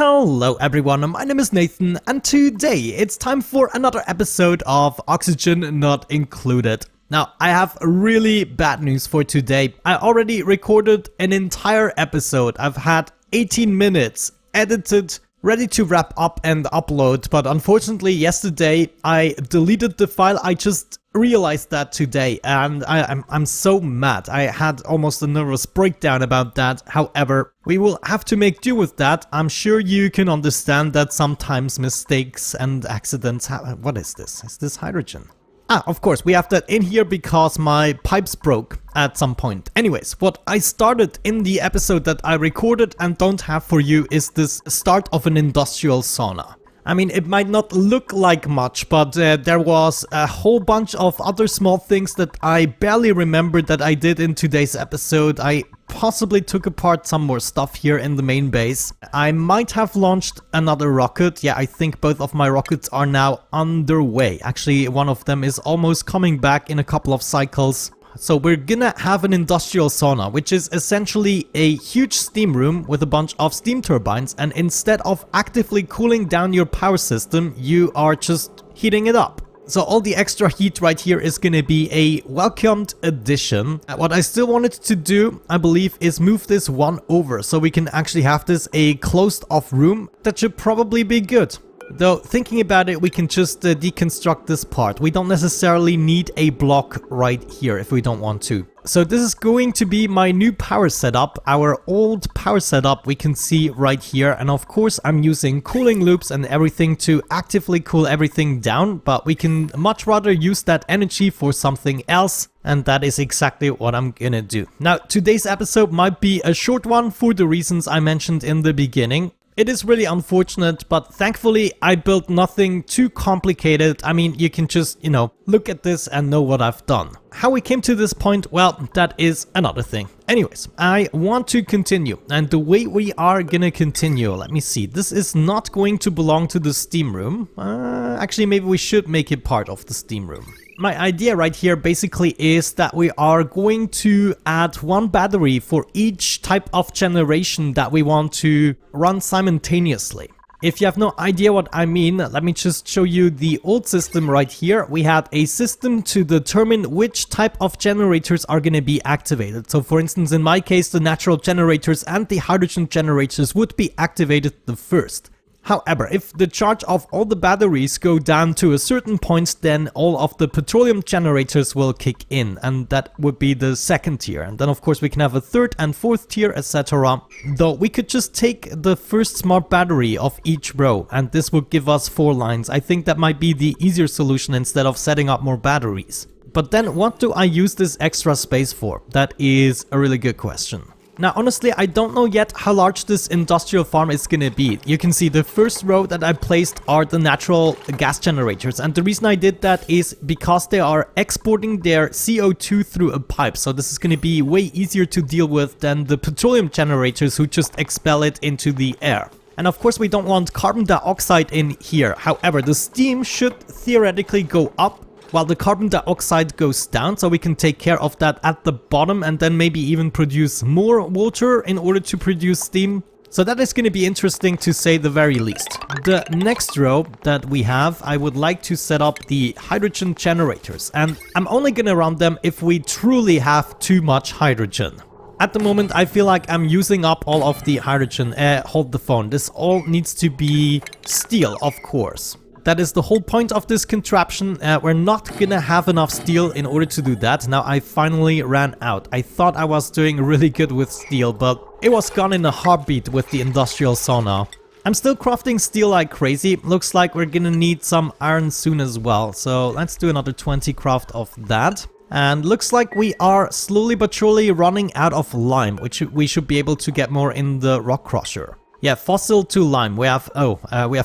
Hello everyone, my name is Nathan and today it's time for another episode of Oxygen Not Included. Now, I have really bad news for today. I already recorded an entire episode. I've had 18 minutes edited, ready to wrap up and upload, but unfortunately yesterday I deleted the file. I just realized that today and I'm so mad. I had almost a nervous breakdown about that. However, we will have to make do with that. I'm sure you can understand that sometimes mistakes and accidents happen. What is this? Is this hydrogen? Ah, of course, we have that in here because my pipes broke at some point. Anyways, what I started in the episode that I recorded and don't have for you is this start of an industrial sauna. I mean, it might not look like much, but there was a whole bunch of other small things that I barely remembered that I did in today's episode. I possibly took apart some more stuff here in the main base. I might have launched another rocket. Yeah, I think both of my rockets are now underway. Actually, one of them is almost coming back in a couple of cycles. So we're gonna have an industrial sauna, which is essentially a huge steam room with a bunch of steam turbines, and instead of actively cooling down your power system, you are just heating it up. So all the extra heat right here is gonna be a welcomed addition. What I still wanted to do, I believe, is move this one over so we can actually have this a closed off room. That should probably be good. Though, thinking about it, we can just deconstruct this part. We don't necessarily need a block right here if we don't want to. So this is going to be my new power setup. Our old power setup we can see right here. And of course, I'm using cooling loops and everything to actively cool everything down. But we can much rather use that energy for something else. And that is exactly what I'm gonna do. Now, today's episode might be a short one for the reasons I mentioned in the beginning. It is really unfortunate, but thankfully I built nothing too complicated. I mean, you can just, look at this and know what I've done. How we came to this point, well, that is another thing. Anyways, I want to continue, and the way we are gonna continue, let me see, this is not going to belong to the steam room. Actually, maybe we should make it part of the steam room. My idea right here basically is that we are going to add one battery for each type of generation that we want to run simultaneously. If you have no idea what I mean, let me just show you the old system right here. We had a system to determine which type of generators are going to be activated. So for instance, in my case, the natural generators and the hydrogen generators would be activated the first. However, if the charge of all the batteries go down to a certain point, then all of the petroleum generators will kick in, and that would be the second tier. And then of course we can have a third and fourth tier, etc. Though we could just take the first smart battery of each row, and this would give us 4 lines. I think that might be the easier solution instead of setting up more batteries. But then what do I use this extra space for? That is a really good question. Now, honestly, I don't know yet how large this industrial farm is gonna be. You can see the first row that I placed are the natural gas generators. And the reason I did that is because they are exporting their CO2 through a pipe. So this is gonna be way easier to deal with than the petroleum generators who just expel it into the air. And of course, we don't want carbon dioxide in here. However, the steam should theoretically go up while the carbon dioxide goes down, so we can take care of that at the bottom and then maybe even produce more water in order to produce steam. So that is going to be interesting to say the very least. The next row that we have, I would like to set up the hydrogen generators, and I'm only going to run them if we truly have too much hydrogen. At the moment, I feel like I'm using up all of the hydrogen. Hold the phone. This all needs to be steel, of course. That is the whole point of this contraption. We're not gonna have enough steel in order to do that. Now I finally ran out. I thought I was doing really good with steel, but it was gone in a heartbeat with the industrial sauna. I'm still crafting steel like crazy. Looks like we're gonna need some iron soon as well. So let's do another 20 craft of that. And looks like we are slowly but surely running out of lime, which we should be able to get more in the rock crusher. Yeah, fossil to lime, we have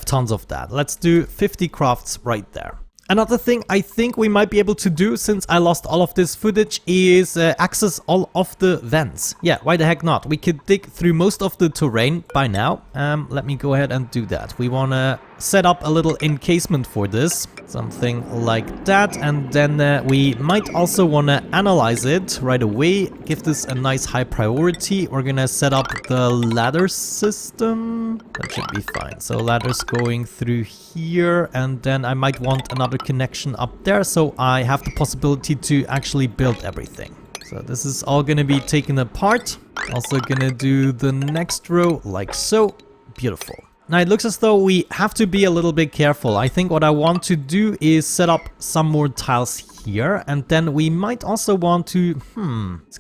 tons of that. Let's do 50 crafts right there. Another thing I think we might be able to do, since I lost all of this footage, is access all of the vents. Yeah, why the heck not? We could dig through most of the terrain by now. Let me go ahead and do that. We wanna set up a little encasement for this. Something like that. And then we might also want to analyze it right away. Give this a nice high priority. We're gonna set up the ladder system. That should be fine. So ladders going through here. And then I might want another connection up there. So I have the possibility to actually build everything. So this is all gonna be taken apart. Also gonna do the next row like so. Beautiful. Now it looks as though we have to be a little bit careful. I think what I want to do is set up some more tiles here. And then we might also want to,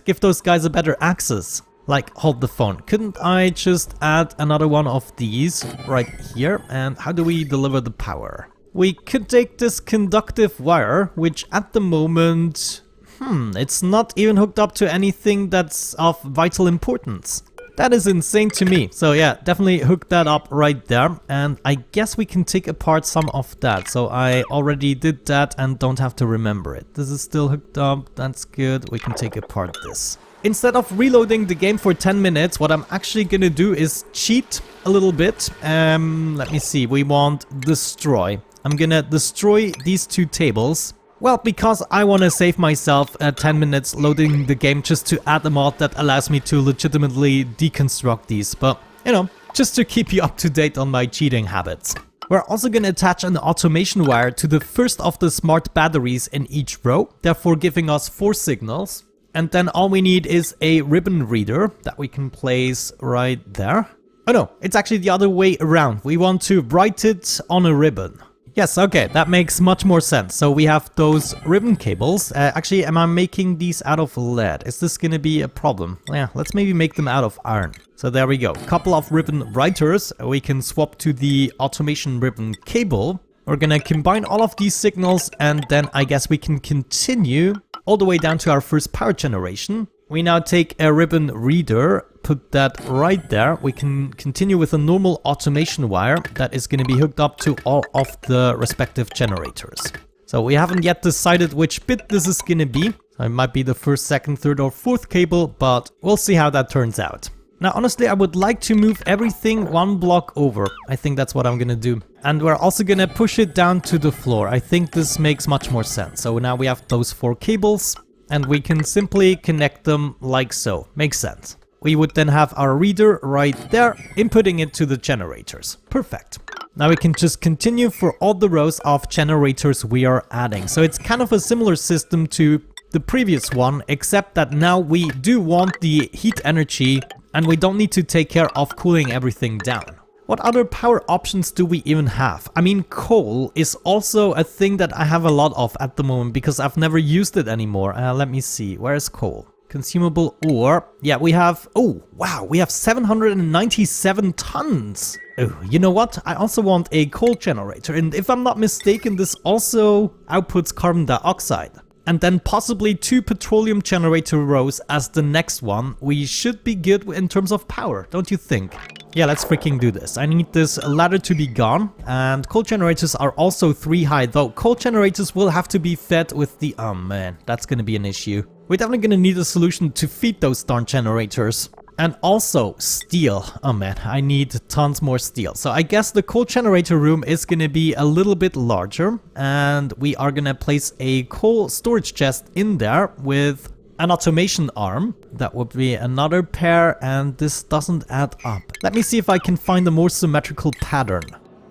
give those guys a better access. Like, hold the phone. Couldn't I just add another one of these right here? And how do we deliver the power? We could take this conductive wire, which at the moment, it's not even hooked up to anything that's of vital importance. That is insane to me. So yeah, definitely hook that up right there. And I guess we can take apart some of that. So I already did that and don't have to remember it. This is still hooked up. That's good. We can take apart this. Instead of reloading the game for 10 minutes, what I'm actually gonna do is cheat a little bit. Let me see. We want destroy. I'm gonna destroy these two tables. Well, because I want to save myself 10 minutes loading the game just to add a mod that allows me to legitimately deconstruct these. But, you know, just to keep you up to date on my cheating habits. We're also going to attach an automation wire to the first of the smart batteries in each row, therefore giving us 4 signals. And then all we need is a ribbon reader that we can place right there. Oh no, it's actually the other way around. We want to write it on a ribbon. Yes, okay, that makes much more sense. So we have those ribbon cables. Actually, am I making these out of lead? Is this gonna be a problem? Yeah, let's maybe make them out of iron. So there we go. Couple of ribbon writers. We can swap to the automation ribbon cable. We're gonna combine all of these signals and then I guess we can continue all the way down to our first power generation. We now take a ribbon reader, put that right there. We can continue with a normal automation wire that is going to be hooked up to all of the respective generators. So we haven't yet decided which bit this is going to be. So it might be the first, second, third or fourth cable, but we'll see how that turns out. Now, honestly, I would like to move everything 1 block over. I think that's what I'm going to do. And we're also going to push it down to the floor. I think this makes much more sense. So now we have those 4 cables. And we can simply connect them like so. Makes sense. We would then have our reader right there, inputting it to the generators. Perfect. Now we can just continue for all the rows of generators we are adding. So it's kind of a similar system to the previous one, except that now we do want the heat energy and we don't need to take care of cooling everything down. What other power options do we even have? I mean, coal is also a thing that I have a lot of at the moment because I've never used it anymore. Let me see, where is coal? Consumable ore. Yeah, we have, oh wow, we have 797 tons. Oh, you know what? I also want a coal generator. And if I'm not mistaken, this also outputs carbon dioxide. And then possibly 2 petroleum generator rows as the next one. We should be good in terms of power, don't you think? Yeah, let's freaking do this. I need this ladder to be gone. And coal generators are also 3 high, though coal generators will have to be fed with the... Oh man, that's gonna be an issue. We're definitely gonna need a solution to feed those darn generators. And also steel. Oh man, I need tons more steel. So I guess the coal generator room is gonna be a little bit larger. And we are gonna place a coal storage chest in there with an automation arm. That would be another pair, and this doesn't add up. Let me see if I can find a more symmetrical pattern.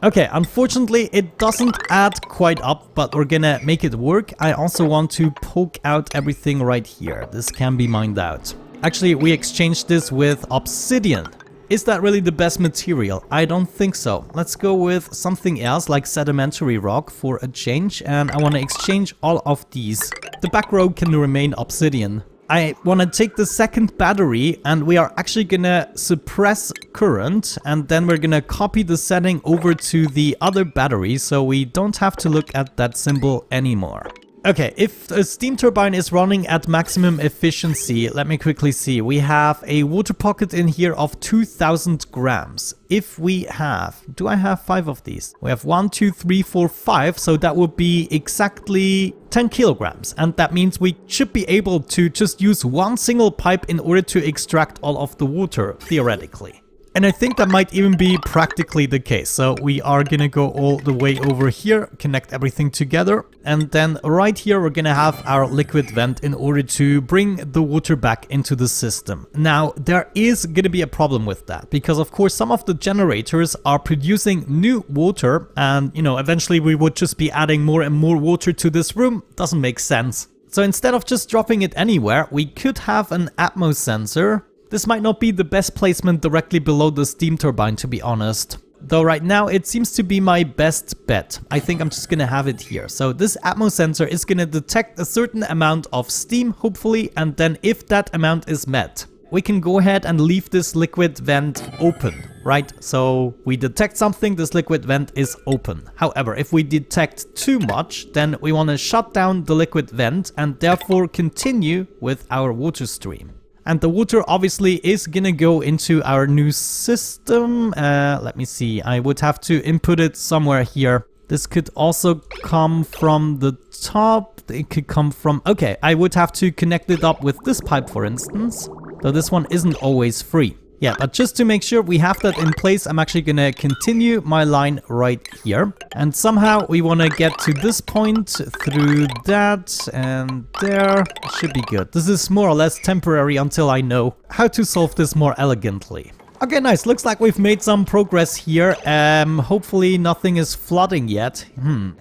Okay, unfortunately it doesn't add quite up, but we're gonna make it work. I also want to poke out everything right here. This can be mined out. Actually, we exchanged this with obsidian. Is that really the best material? I don't think so. Let's go with something else like sedimentary rock for a change. And I want to exchange all of these. The back row can remain obsidian. I want to take the second battery and we are actually going to suppress current. And then we're going to copy the setting over to the other battery so we don't have to look at that symbol anymore. Okay, if a steam turbine is running at maximum efficiency, let me quickly see. We have a water pocket in here of 2000 grams. If we have, do I have 5 of these? We have 1, 2, 3, 4, 5. So that would be exactly 10 kilograms. And that means we should be able to just use one single pipe in order to extract all of the water, theoretically. And I think that might even be practically the case. So we are gonna go all the way over here, connect everything together. And then right here, we're gonna have our liquid vent in order to bring the water back into the system. Now, there is gonna be a problem with that because of course, some of the generators are producing new water and, you know, eventually we would just be adding more and more water to this room. Doesn't make sense. So instead of just dropping it anywhere, we could have an atmos sensor. This might not be the best placement directly below the steam turbine, to be honest. Though right now it seems to be my best bet. I think I'm just gonna have it here. So this atmos sensor is gonna detect a certain amount of steam, hopefully, and then if that amount is met, we can go ahead and leave this liquid vent open, right? So we detect something, this liquid vent is open. However, if we detect too much, then we want to shut down the liquid vent and therefore continue with our water stream. And the water obviously is gonna go into our new system. Let me see, I would have to input it somewhere here. This could also come from the top. It could come from... Okay, I would have to connect it up with this pipe, for instance. Though this one isn't always free. Yeah, but just to make sure we have that in place, I'm actually gonna continue my line right here. And somehow we wanna get to this point through that and there. Should be good. This is more or less temporary until I know how to solve this more elegantly. Okay, nice. Looks like we've made some progress here. Hopefully nothing is flooding yet.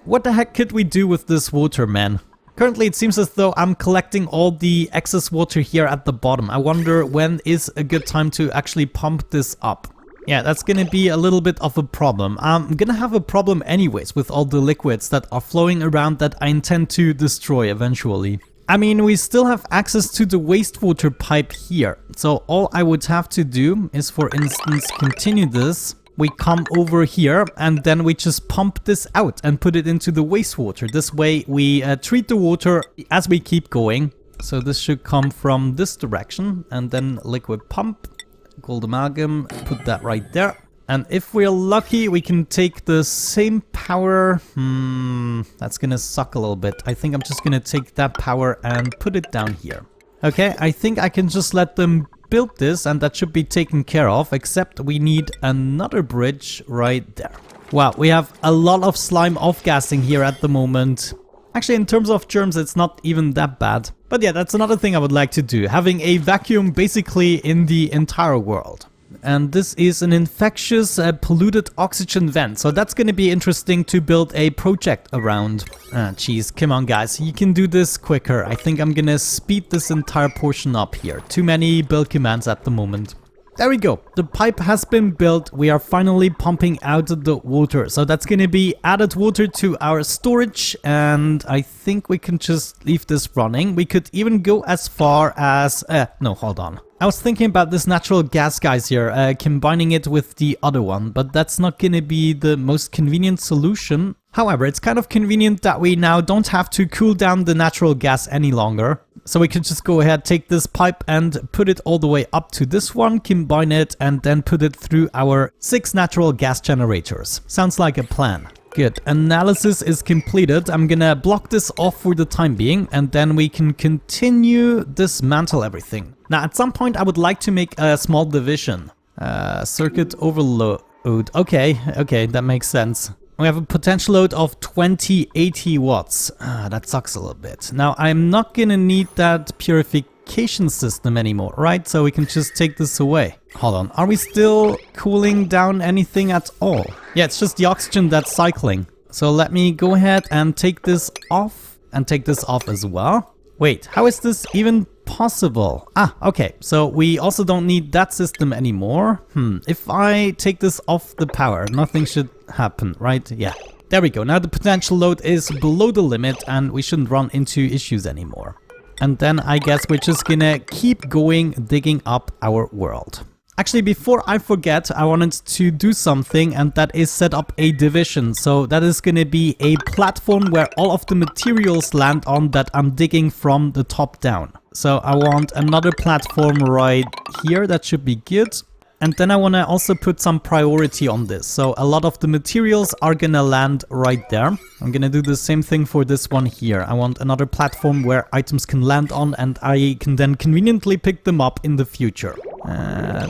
What the heck could we do with this water, man? Currently, it seems as though I'm collecting all the excess water here at the bottom. I wonder when is a good time to actually pump this up. Yeah, that's gonna be a little bit of a problem. I'm gonna have a problem anyways with all the liquids that are flowing around that I intend to destroy eventually. I mean, we still have access to the wastewater pipe here. So all I would have to do is, for instance, continue this. We come over here and then we just pump this out and put it into the wastewater. This way we treat the water as we keep going. So this should come from this direction and then liquid pump, gold amalgam, put that right there. And if we're lucky, we can take the same power. That's gonna suck a little bit. I think I'm just gonna take that power and put it down here. Okay, I think I can just let them build this and that should be taken care of, except we need another bridge right there. Wow, we have a lot of slime off-gassing here at the moment. Actually, in terms of germs, it's not even that bad. But yeah, that's another thing I would like to do, having a vacuum basically in the entire world. And this is an infectious polluted oxygen vent. So that's going to be interesting to build a project around. Geez, come on guys, you can do this quicker. I think I'm going to speed this entire portion up here. Too many build commands at the moment. There we go. The pipe has been built. We are finally pumping out the water. So that's going to be added water to our storage. And I think we can just leave this running. We could even go as far as... no, hold on. I was thinking about this natural gas guys here, combining it with the other one. But that's not going to be the most convenient solution. However, it's kind of convenient that we now don't have to cool down the natural gas any longer. So we can just go ahead, take this pipe and put it all the way up to this one, combine it and then put it through our 6 natural gas generators. Sounds like a plan. Good, analysis is completed. I'm gonna block this off for the time being and then we can continue dismantle everything. Now at some point I would like to make a small division. Circuit overload. Okay, that makes sense. We have a potential load of 2080 watts. That sucks a little bit. Now, I'm not gonna need that purification system anymore, right? So we can just take this away. Hold on, are we still cooling down anything at all? Yeah, it's just the oxygen that's cycling. So let me go ahead and take this off and take this off as well. Wait, how is this even possible? Okay, so we also don't need that system anymore. If I take this off the power, nothing should happen, right? Yeah, there we go. Now the potential load is below the limit and we shouldn't run into issues anymore. And then I guess we're just gonna keep going, digging up our world. Actually, before I forget, I wanted to do something, and that is set up a division. So that is going to be a platform where all of the materials land on that I'm digging from the top down. So I want another platform right here. That should be good. And then I want to also put some priority on this. So a lot of the materials are going to land right there. I'm going to do the same thing for this one here. I want another platform where items can land on and I can then conveniently pick them up in the future.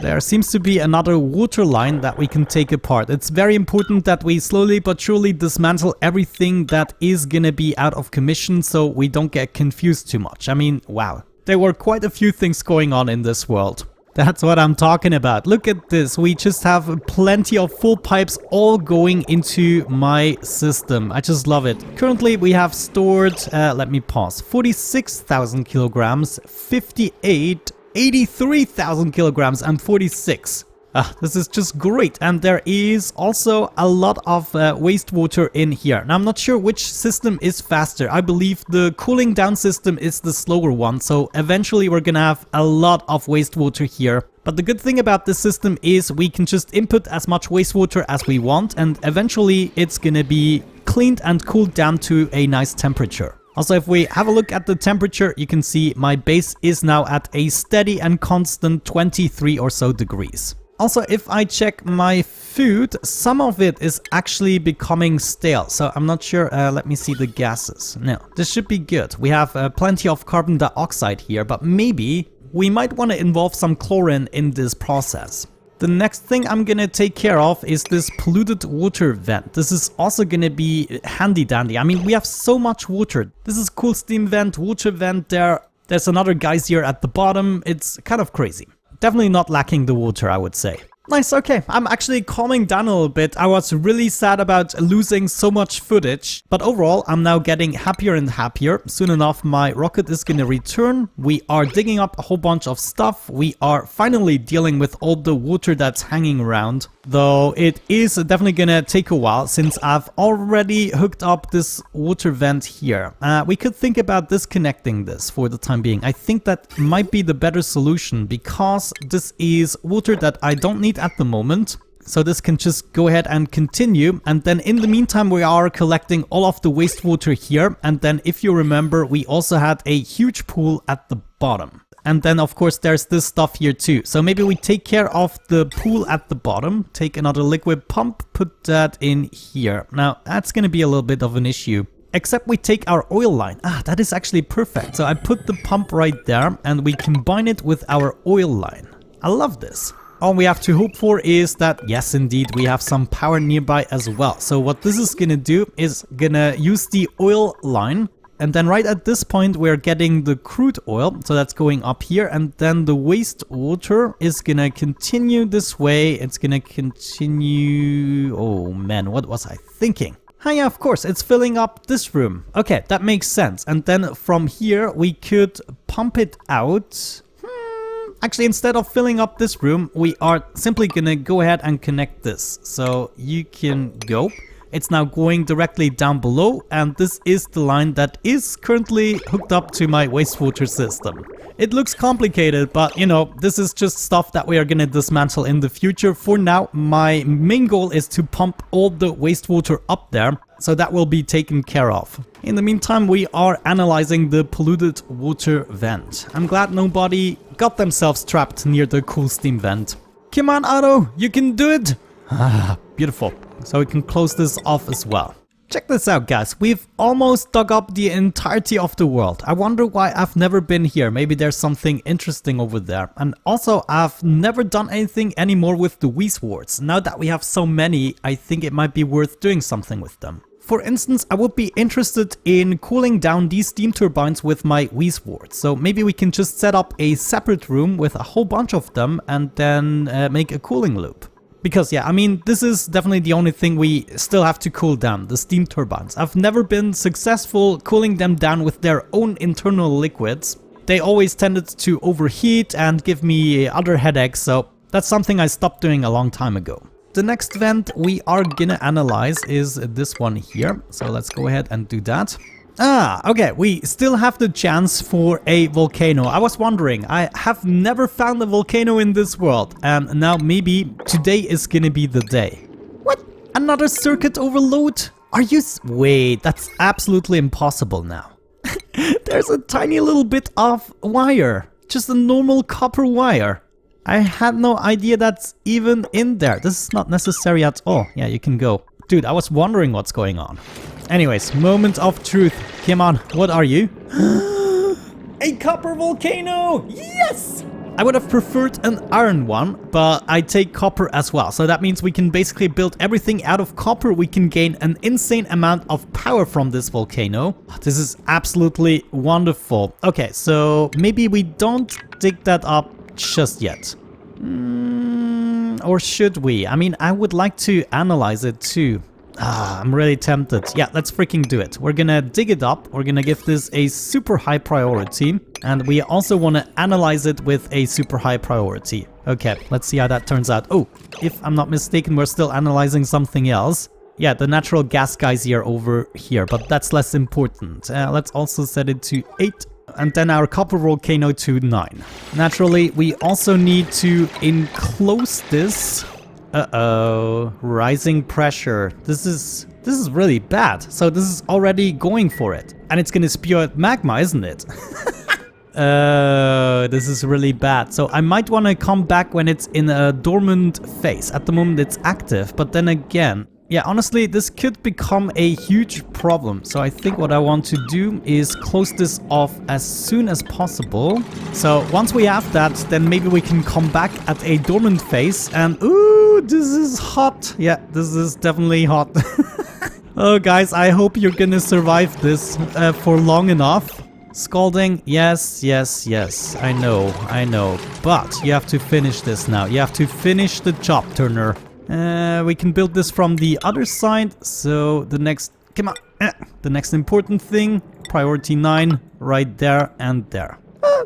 There seems to be another water line that we can take apart. It's very important that we slowly but surely dismantle everything that is gonna be out of commission so we don't get confused too much. I mean, wow. There were quite a few things going on in this world. That's what I'm talking about. Look at this. We just have plenty of full pipes all going into my system. I just love it. Currently, we have stored, let me pause, 46,000 kilograms, 58, 83,000 kilograms, and 46. This is just great. And there is also a lot of wastewater in here. Now, I'm not sure which system is faster. I believe the cooling down system is the slower one. So eventually we're gonna have a lot of wastewater here. But the good thing about this system is we can just input as much wastewater as we want. And eventually it's gonna be cleaned and cooled down to a nice temperature. Also, if we have a look at the temperature, you can see my base is now at a steady and constant 23 or so degrees. Also, if I check my food, some of it is actually becoming stale. So I'm not sure. Let me see the gases. No, this should be good. We have plenty of carbon dioxide here, but maybe we might want to involve some chlorine in this process. The next thing I'm gonna take care of is this polluted water vent. This is also gonna be handy dandy. I mean, we have so much water. This is cool steam vent, water vent there. There's another geyser at the bottom. It's kind of crazy. Definitely not lacking the water, I would say. Nice, okay. I'm actually calming down a little bit. I was really sad about losing so much footage, but overall, I'm now getting happier and happier. Soon enough, my rocket is gonna return. We are digging up a whole bunch of stuff. We are finally dealing with all the water that's hanging around, though it is definitely gonna take a while since I've already hooked up this water vent here. We could think about disconnecting this for the time being. I think that might be the better solution because this is water that I don't need at the moment, so this can just go ahead and continue. And then in the meantime, we are collecting all of the wastewater here. And then if you remember, we also had a huge pool at the bottom. And then of course there's this stuff here too. So maybe we take care of the pool at the bottom, take another liquid pump, put that in here. Now that's gonna be a little bit of an issue. Except we take our oil line. That is actually perfect. So I put the pump right there and we combine it with our oil line. I love this. All we have to hope for is that, yes, indeed, we have some power nearby as well. So what this is gonna do is gonna use the oil line. And then right at this point, we're getting the crude oil. So that's going up here. And then the wastewater is gonna continue this way. It's gonna continue... Oh man, what was I thinking? Yeah, of course, it's filling up this room. Okay, that makes sense. And then from here, we could pump it out. Actually, instead of filling up this room, we are simply gonna go ahead and connect this. So you can go. It's now going directly down below, and this is the line that is currently hooked up to my wastewater system. It looks complicated, but you know, this is just stuff that we are gonna dismantle in the future. For now, my main goal is to pump all the wastewater up there, so that will be taken care of. In the meantime, we are analyzing the polluted water vent. I'm glad nobody got themselves trapped near the cool steam vent. Come on, Otto, you can do it! Beautiful. So we can close this off as well. Check this out, guys. We've almost dug up the entirety of the world. I wonder why I've never been here. Maybe there's something interesting over there. And also, I've never done anything anymore with the Weezeworts. Now that we have so many, I think it might be worth doing something with them. For instance, I would be interested in cooling down these steam turbines with my Weezeworts. So maybe we can just set up a separate room with a whole bunch of them and then make a cooling loop. Because yeah, I mean, this is definitely the only thing we still have to cool down, the steam turbines. I've never been successful cooling them down with their own internal liquids. They always tended to overheat and give me other headaches, so that's something I stopped doing a long time ago. The next vent we are gonna analyze is this one here. So let's go ahead and do that. Okay, we still have the chance for a volcano. I was wondering, I have never found a volcano in this world, and now maybe today is gonna be the day. What? Another circuit overload? Are you wait, that's absolutely impossible now. There's a tiny little bit of wire, just a normal copper wire. I had no idea that's even in there. This is not necessary at all. Yeah, you can go. Dude, I was wondering what's going on. Anyways, moment of truth. Come on, what are you? A copper volcano! Yes! I would have preferred an iron one, but I take copper as well. So that means we can basically build everything out of copper. We can gain an insane amount of power from this volcano. This is absolutely wonderful. Okay, so maybe we don't dig that up just yet. Or should we? I mean, I would like to analyze it too. I'm really tempted. Yeah, let's freaking do it. We're gonna dig it up. We're gonna give this a super high priority. And we also want to analyze it with a super high priority. Okay, let's see how that turns out. Oh, if I'm not mistaken, we're still analyzing something else. Yeah, the natural gas geyser over here, but that's less important. Let's also set it to 8. And then our copper volcano to 9. Naturally, we also need to enclose this. Uh-oh, rising pressure. This is really bad. So this is already going for it. And it's gonna spew out magma, isn't it? This is really bad. So I might want to come back when it's in a dormant phase. At the moment it's active, but then again, yeah, honestly, this could become a huge problem. So I think what I want to do is close this off as soon as possible. So once we have that, then maybe we can come back at a dormant phase. And ooh, this is hot. Yeah, this is definitely hot. Oh, guys, I hope you're gonna survive this for long enough. Scalding, yes, yes, yes, I know. But you have to finish this now. You have to finish the job, Turner. We can build this from the other side. So the next, come on, the next important thing, priority 9, right there and there.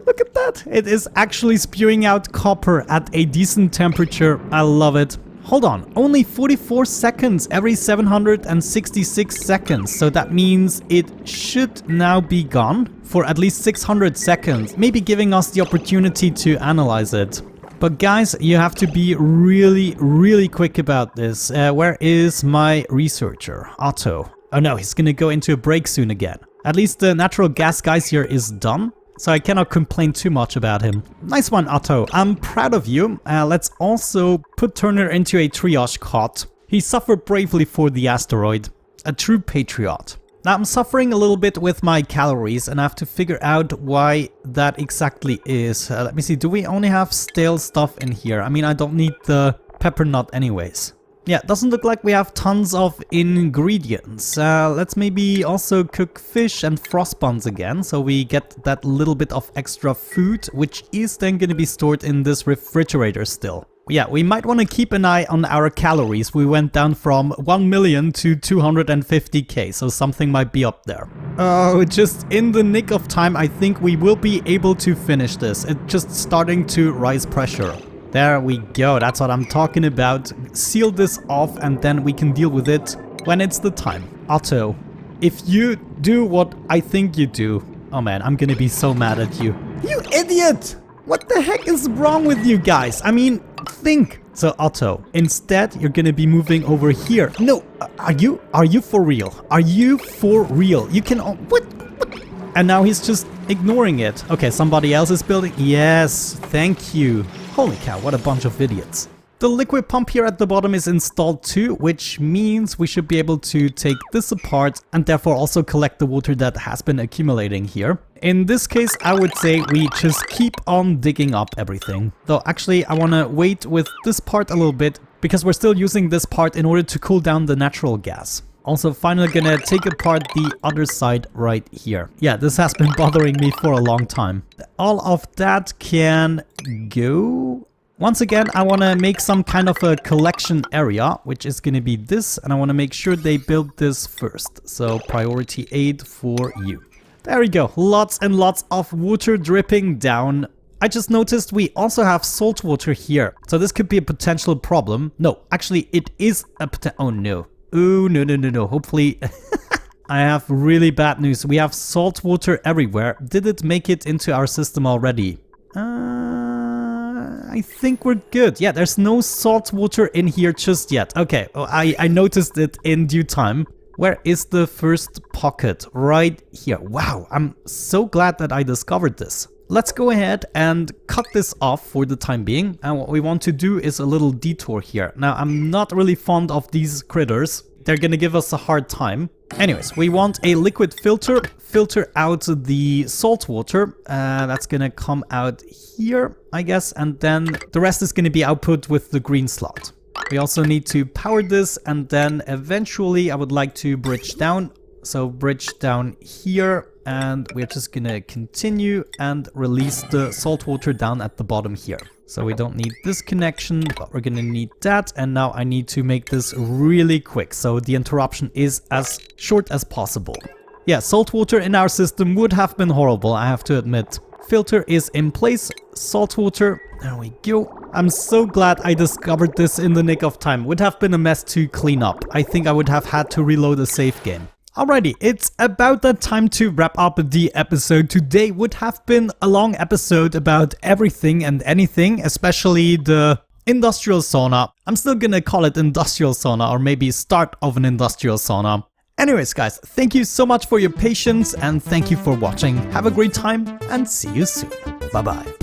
Look at that. It is actually spewing out copper at a decent temperature. I love it. Hold on, only 44 seconds every 766 seconds. So that means it should now be gone for at least 600 seconds, maybe giving us the opportunity to analyze it. But guys, you have to be really quick about this. Where is my researcher? Otto. Oh no, he's gonna go into a break soon again. At least the natural gas geyser is done. So I cannot complain too much about him. Nice one, Otto. I'm proud of you. Let's also put Turner into a triage cot. He suffered bravely for the asteroid. A true patriot. Now I'm suffering a little bit with my calories and I have to figure out why that exactly is. Let me see, do we only have stale stuff in here? I mean, I don't need the pepper nut anyways. Yeah, doesn't look like we have tons of ingredients. Let's maybe also cook fish and frost buns again, so we get that little bit of extra food, which is then going to be stored in this refrigerator still. Yeah, we might want to keep an eye on our calories. We went down from 1 million to 250k, so something might be up there. Oh, just in the nick of time, I think we will be able to finish this. It's just starting to rise pressure. There we go, that's what I'm talking about. Seal this off and then we can deal with it when it's the time. Otto, if you do what I think you do... Oh man, I'm gonna be so mad at you. You idiot! What the heck is wrong with you guys? I mean, think. So Otto, instead you're gonna be moving over here. No, are you for real? Are you for real? You can... What? And now he's just ignoring it. Okay, somebody else is building. Yes, thank you. Holy cow, what a bunch of idiots. The liquid pump here at the bottom is installed too, which means we should be able to take this apart and therefore also collect the water that has been accumulating here. In this case, I would say we just keep on digging up everything. Though actually, I want to wait with this part a little bit because we're still using this part in order to cool down the natural gas. Also, finally gonna take apart the other side right here. Yeah, this has been bothering me for a long time. All of that can go. Once again, I want to make some kind of a collection area, which is gonna be this, and I want to make sure they build this first. So priority 8 for you. There we go. Lots and lots of water dripping down. I just noticed we also have salt water here. So this could be a potential problem. No, actually it is a potential... Oh no. Ooh, no. Hopefully... I have really bad news. We have salt water everywhere. Did it make it into our system already? I think we're good. Yeah, there's no salt water in here just yet. Okay, I noticed it in due time. Where is the first pocket? Right here. Wow, I'm so glad that I discovered this. Let's go ahead and cut this off for the time being. And what we want to do is a little detour here. Now, I'm not really fond of these critters. They're gonna give us a hard time. Anyways, we want a liquid filter out the salt water. That's gonna come out here, I guess, and then the rest is gonna be output with the green slot. We also need to power this, and then eventually I would like to bridge down. So bridge down here, and we're just gonna continue and release the salt water down at the bottom here. So we don't need this connection, but we're gonna need that. And now I need to make this really quick, so the interruption is as short as possible. Yeah, salt water in our system would have been horrible, I have to admit. Filter is in place, salt water, there we go. I'm so glad I discovered this in the nick of time. Would have been a mess to clean up. I think I would have had to reload a save game. Alrighty, it's about that time to wrap up the episode. Today would have been a long episode about everything and anything, especially the industrial sauna. I'm still gonna call it industrial sauna, or maybe start of an industrial sauna. Anyways guys, thank you so much for your patience and thank you for watching. Have a great time and see you soon. Bye bye.